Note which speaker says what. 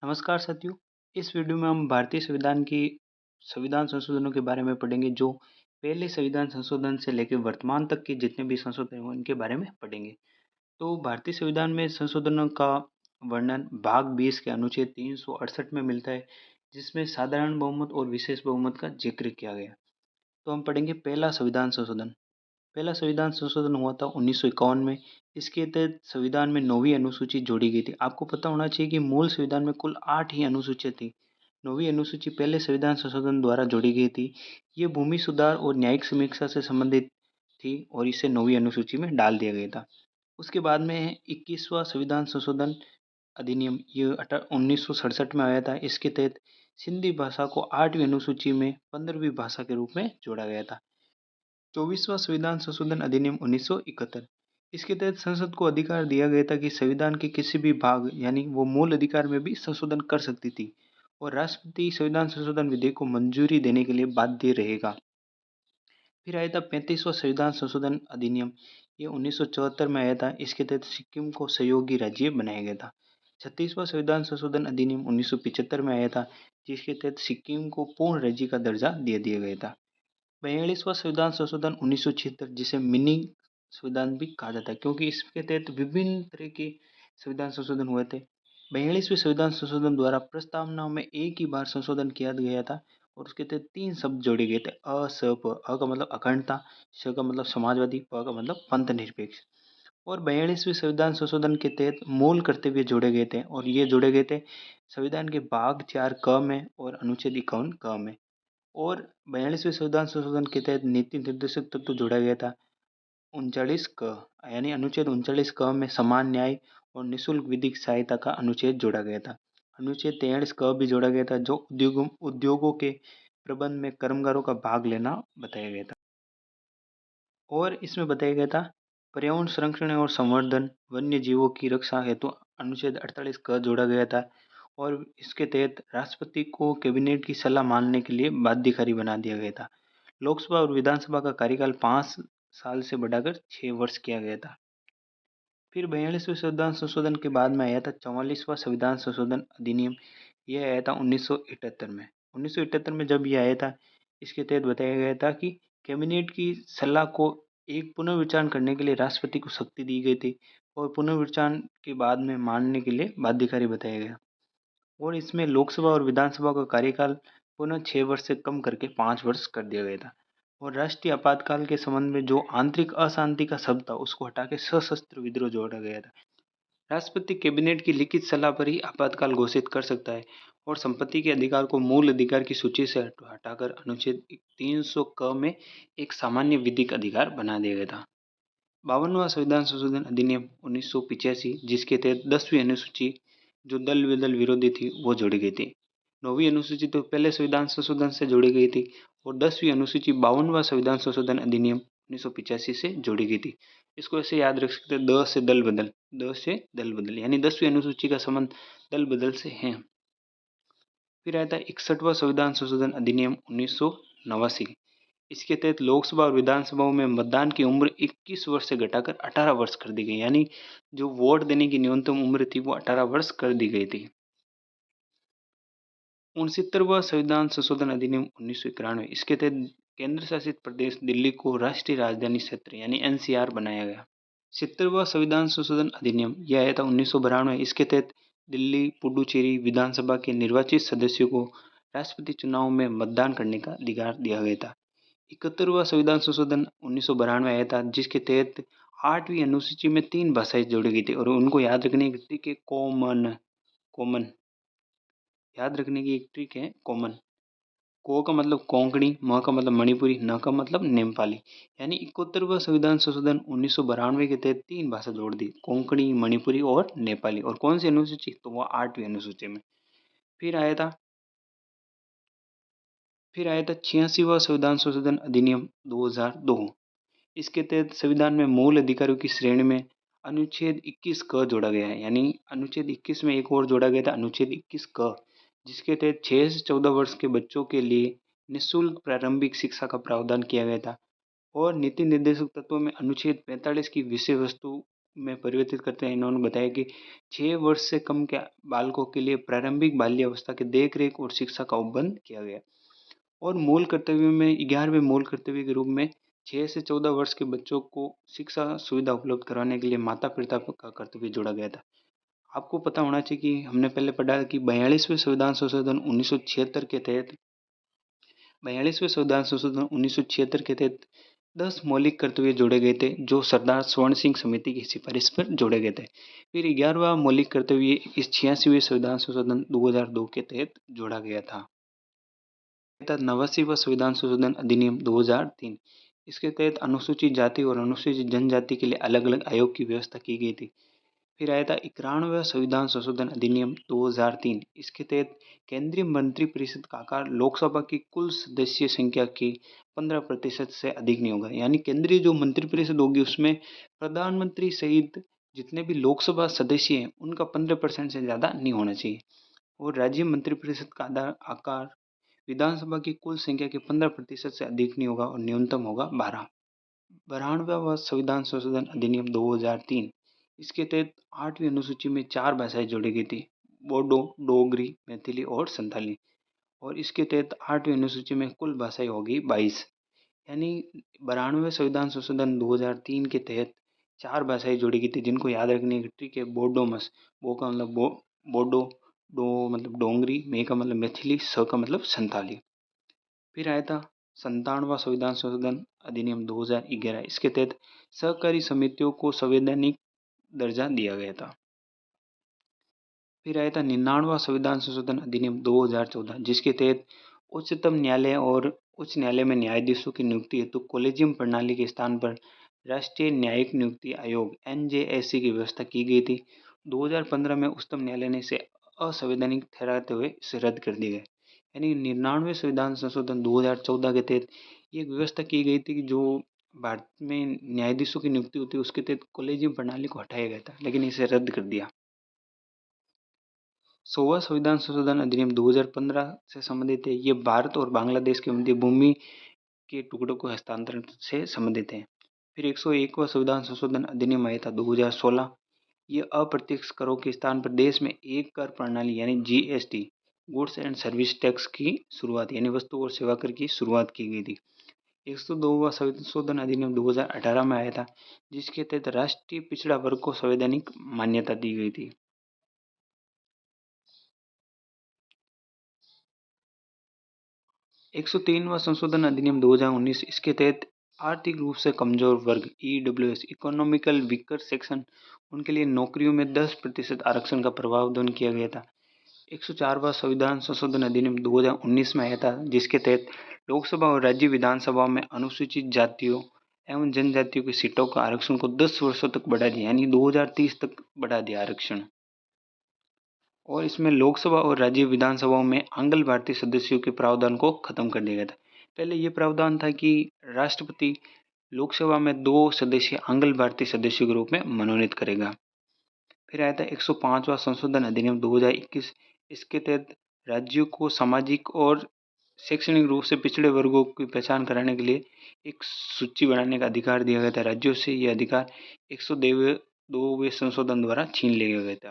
Speaker 1: नमस्कार साथियों। इस वीडियो में हम भारतीय संविधान संशोधनों के बारे में पढ़ेंगे जो पहले संविधान संशोधन से लेकर वर्तमान तक के जितने भी संशोधन हुए उनके बारे में पढ़ेंगे। तो भारतीय संविधान में संशोधनों का वर्णन भाग 20 के अनुच्छेद 368 में मिलता है, जिसमें साधारण बहुमत और विशेष बहुमत का जिक्र किया गया। तो हम पढ़ेंगे पहला संविधान संशोधन। पहला संविधान संशोधन हुआ था 1951 में। इसके तहत संविधान में 9वीं अनुसूची जोड़ी गई थी। आपको पता होना चाहिए कि मूल संविधान में कुल 8 ही अनुसूचियाँ थी। 9वीं अनुसूची पहले संविधान संशोधन द्वारा जोड़ी गई थी। ये भूमि सुधार और न्यायिक समीक्षा से संबंधित थी और इसे 9वीं अनुसूची में डाल दिया गया था। उसके बाद में 21वां संविधान संशोधन अधिनियम ये 1967 में आया था। इसके तहत सिंधी भाषा को 8वीं अनुसूची में 15वीं भाषा के रूप में जोड़ा गया था। 24वां संविधान संशोधन अधिनियम 1971। इसके तहत संसद को अधिकार दिया गया था कि संविधान के किसी भी भाग यानी वो मूल अधिकार में भी संशोधन कर सकती थी और राष्ट्रपति संविधान संशोधन विधेयक को मंजूरी देने के लिए बाध्य रहेगा। फिर आया था 35वां संविधान संशोधन अधिनियम। ये 1974 में आया था। इसके तहत सिक्किम को सहयोगी राज्य बनाया गया था। 36वां संविधान संशोधन अधिनियम 1975 में आया था, जिसके तहत सिक्किम को पूर्ण राज्य का दर्जा दे दिया गया था। 42वां संविधान संशोधन 1976, जिसे मिनी संविधान भी कहा जाता है क्योंकि इसके तहत विभिन्न तरह के संविधान संशोधन हुए थे। 42वें संविधान संशोधन द्वारा प्रस्तावनाओं में एक ही बार संशोधन किया गया था और उसके तहत 3 शब्द जोड़े गए थे अ, स, प। अ का मतलब अखंडता, स का मतलब समाजवादी, प का मतलब पंथ निरपेक्ष। और 42वें संविधान संशोधन के तहत मूल कर्तव्य जोड़े गए थे और ये जोड़े गए थे संविधान के भाग 4 क में और अनुच्छेद 51 क में। और 42वें संविधान संशोधन के तहत नीति निर्देशक तत्व जोड़ा गया था 39 क, यानी अनुच्छेद 39 क में समान न्याय और निःशुल्क विधिक सहायता का अनुच्छेद जोड़ा गया था। अनुच्छेद 43 क भी जोड़ा गया था जो उद्योगों के प्रबंध में कर्मकारों का भाग लेना बताया गया था। और इसमें बताया गया था पर्यावरण संरक्षण और संवर्धन, वन्य जीवों की रक्षा हेतु अनुच्छेद 48 क जोड़ा गया था और इसके तहत राष्ट्रपति को कैबिनेट की सलाह मानने के लिए बाध्यकारी बना दिया गया था। लोकसभा और विधानसभा का कार्यकाल 5 साल से बढ़ाकर 6 वर्ष किया गया था। फिर 42वें संविधान संशोधन के बाद में आया था 44वां संविधान संशोधन अधिनियम। यह आया था 1978 में। 1978 में जब यह आया था, इसके तहत बताया गया था कि कैबिनेट की सलाह को एक पुनर्विचार करने के लिए राष्ट्रपति को शक्ति दी गई थी और पुनर्विचार के बाद में मानने के लिए बाध्यकारी बताया गया। और इसमें लोकसभा और विधानसभा का कार्यकाल पुनः 6 वर्ष से कम करके 5 वर्ष कर दिया गया था। और राष्ट्रीय आपातकाल के संबंध में जो आंतरिक अशांति का शब्द था उसको हटा के सशस्त्र विद्रोह जोड़ा गया था। राष्ट्रपति कैबिनेट की लिखित सलाह पर ही आपातकाल घोषित कर सकता है और संपत्ति के अधिकार को मूल अधिकार की सूची से हटाकर अनुच्छेद 300 क में एक सामान्य विधिक अधिकार बना दिया गया था। 52वां संविधान संशोधन अधिनियम 1985, जिसके तहत 10वीं अनुसूची जो दल बदल विरोधी थी वो जोड़ी गई थी। 9वीं अनुसूची तो पहले संविधान संशोधन से जोड़ी गई थी और 10वीं अनुसूची 52वां संविधान संशोधन अधिनियम 1985 से जोड़ी गई थी। इसको ऐसे याद रख सकते हैं, द से दल बदल, द से दल बदल, यानी 10वीं अनुसूची का संबंध दल बदल से है। फिर आता है 61वां संविधान संशोधन अधिनियम 1989। इसके तहत लोकसभा और विधानसभाओं में मतदान की उम्र 21 वर्ष से घटाकर 18 वर्ष कर दी गई, यानी जो वोट देने की न्यूनतम उम्र थी वो 18 वर्ष कर दी गई थी। 69वां संविधान संशोधन अधिनियम 1991। इसके तहत केंद्र शासित प्रदेश दिल्ली को राष्ट्रीय राजधानी क्षेत्र यानी एनसीआर बनाया गया। 70वां संविधान संशोधन अधिनियम यह आया था 1992। इसके तहत दिल्ली पुडुचेरी विधानसभा के निर्वाचित सदस्यों को राष्ट्रपति चुनाव में मतदान करने का अधिकार दिया गया था। 71वां संविधान संशोधन 1992 आया था, जिसके तहत 8वीं अनुसूची में 3 भाषाएं जोड़ी गई थी और उनको याद रखने की ट्रिक है कॉमन। कॉमन याद रखने की एक ट्रिक है कॉमन। को का मतलब कोंकणी, म का मतलब मणिपुरी, न का मतलब नेपाली। यानी 71वां संविधान संशोधन 1992 के तहत 3 भाषा जोड़ दी, कोंकणी, मणिपुरी और नेपाली। और कौन सी अनुसूची? तो वो 8वीं अनुसूची में। फिर आया था 86वां संविधान संशोधन अधिनियम 2002। इसके तहत संविधान में मूल अधिकारों की श्रेणी में अनुच्छेद 21 क जोड़ा गया है, यानी अनुच्छेद 21 में एक और जोड़ा गया था अनुच्छेद 21 क, जिसके तहत 6 से 14 वर्ष के बच्चों के लिए निःशुल्क प्रारंभिक शिक्षा का प्रावधान किया गया था। और नीति निर्देशक तत्वों में अनुच्छेद 45 की विषय वस्तु में परिवर्तित करते हैं। इन्होंने बताया कि 6 वर्ष से कम के बालकों के लिए प्रारंभिक बाल्यावस्था के देख-रेख और शिक्षा का उपबंध किया गया। और मूल कर्तव्य में 11वें मूल कर्तव्य के रूप में 6 से 14 वर्ष के बच्चों को शिक्षा सुविधा उपलब्ध कराने के लिए माता-पिता का कर्तव्य जोड़ा गया था। आपको पता होना चाहिए कि हमने पहले पढ़ा कि 42वें संविधान संशोधन 1976 के तहत 42वें संविधान संशोधन 1976 के तहत 10 मौलिक कर्तव्य जोड़े गए थे, जो सरदार स्वर्ण सिंह समिति की सिफारिश पर जोड़े गए थे। फिर 11वां मौलिक कर्तव्य इस 86वें संविधान संशोधन 2002 के तहत जोड़ा गया था। 89वां संविधान संशोधन अधिनियम 2003, इसके तहत अनुसूचित जाति और अनुसूचित जनजाति के लिए अलग अलग आयोग की व्यवस्था की गई थी। फिर आया था 91वां संविधान संशोधन अधिनियम 2003, इसके तहत केंद्रीय मंत्रिपरिषद का आकार लोकसभा की कुल सदस्य संख्या के 15% से अधिक नहीं होगा। यानी केंद्रीय जो मंत्रिपरिषद होगी उसमें प्रधानमंत्री सहित जितने भी लोकसभा सदस्य हैं उनका 15% से ज़्यादा नहीं होना चाहिए। और राज्य मंत्रिपरिषद का आकार विधानसभा की कुल संख्या के 15% से अधिक नहीं होगा और न्यूनतम होगा 12। 92वां संविधान संशोधन अधिनियम 2003, इसके तहत 8वीं अनुसूची में 4 भाषाएं जोड़ी गई थी, बोडो, डोगरी, मैथिली और संथाली। और इसके तहत 8वीं अनुसूची में कुल भाषाएं होगी 22। यानी 92वें संविधान संशोधन 2003 के तहत 4 भाषाएं जोड़ी गई थी, जिनको याद रखनी है। ठीक है, बोडोमस, बो का मतलब बोडो, डो मतलब डोंगरी, मे का मतलब मैथिली, स का मतलब संथाली। फिर आया था 97वां संविधान संशोधन अधिनियम 2011, इसके तहत सहकारी समितियों को संवैधानिक दर्जा दिया गया था। फिर आया था 99वां संविधान संशोधन अधिनियम 2014, जिसके तहत उच्चतम न्यायालय और उच्च न्यायालय में न्यायाधीशों की नियुक्ति हेतु कॉलेजियम प्रणाली के स्थान पर राष्ट्रीय न्यायिक नियुक्ति आयोग NJSC की व्यवस्था की गई थी। 2015 में उच्चतम न्यायालय ने इसे असंवैधानिक ठहराते हुए इसे रद्द कर दिया गया। यानी 99वें संविधान संशोधन 2014 के तहत ये व्यवस्था की गई थी कि जो भारत में न्यायाधीशों की नियुक्ति होती है उसके तहत कॉलेजियम प्रणाली को हटाया गया था, लेकिन इसे रद्द कर दिया। 100वां संविधान संशोधन अधिनियम 2015 से संबंधित है। ये भारत और बांग्लादेश के मध्य भूमि के टुकड़ों को हस्तांतरण से संबंधित है। फिर 101वां संविधान संशोधन अधिनियम आया था 2016। ये अप्रत्यक्ष करों के स्थान पर देश में एक कर प्रणाली यानी GST, goods and service tax की शुरुआत यानी वस्तु और सेवा कर की शुरुआत की गई थी। 102वां संशोधन अधिनियम 2018 में आया था, जिसके तहत राष्ट्रीय पिछड़ा वर्ग को संवैधानिक मान्यता दी गई थी। 103वां संशोधन अधिनियम 2019, इसके तहत आर्थिक रूप से कमजोर वर्ग EWS इकोनॉमिकल वीकर सेक्शन उनके लिए नौकरियों में 10% आरक्षण का प्रावधान किया गया था। 104वां संविधान संशोधन अधिनियम 2019 में आया था, जिसके तहत लोकसभा और राज्य विधानसभा में अनुसूचित जातियों एवं जनजातियों की सीटों का आरक्षण को 10 वर्षों तक बढ़ा दिया, यानी 2030 तक बढ़ा दिया आरक्षण। और इसमें लोकसभा और राज्य विधानसभाओं में आंगल भारतीय सदस्यों के प्रावधान को खत्म कर दिया गया था। पहले ये प्रावधान था कि राष्ट्रपति लोकसभा में 2 सदस्य आंगल भारतीय सदस्यों के रूप में मनोनीत करेगा। फिर आया था 105वां संशोधन अधिनियम 2021, इसके तहत राज्यों को सामाजिक और शैक्षणिक रूप से पिछड़े वर्गों की पहचान कराने के लिए एक सूची बनाने का अधिकार दिया गया था। राज्यों से यह अधिकार 102वें संशोधन द्वारा छीन लिया गया था।